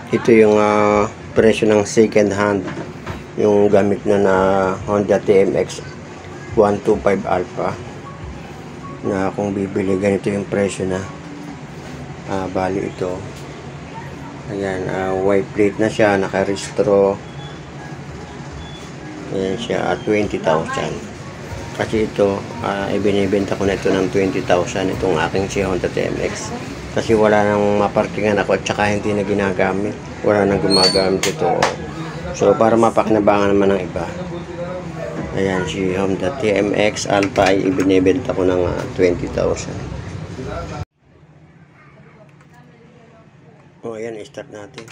Ito yung presyo ng second hand, yung gamit na Honda TMX 125 Alpha, na kung bibili ganito yung presyo na. Bali ito, ayan, white plate na siya, nakarestro. Ayan siya at 20,000. Kasi ito, ibinibenta ko na ito ng 20,000, itong aking si Honda TMX. Kasi wala nang maparkingan ako at saka hindi na ginagamit. Wala nang gumagamit ito. So, para mapakinabangan naman ng iba. Ayan, si Honda TMX Alpha ay ibinibenta ko ng 20,000. O, ayan, start natin.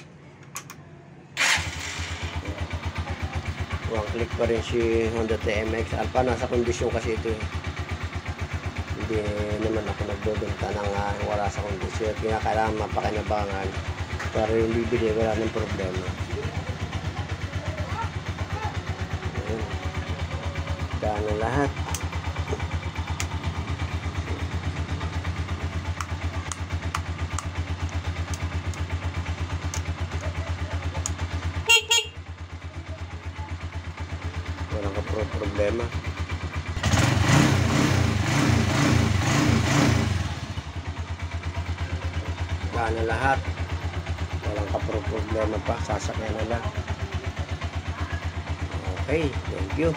One click pa rin si Honda TMX Alpha. Nasa kondisyon kasi ito. Hindi naman ako nagbebenta ng wala sa kondisyon. Kinakailangan mapakinabangan para yung bibili wala ng problema. Ayan. Daan na lahat. Walang problema. Daan na lahat. Walang problema pa. Sasakyan na lang. Okay, thank you.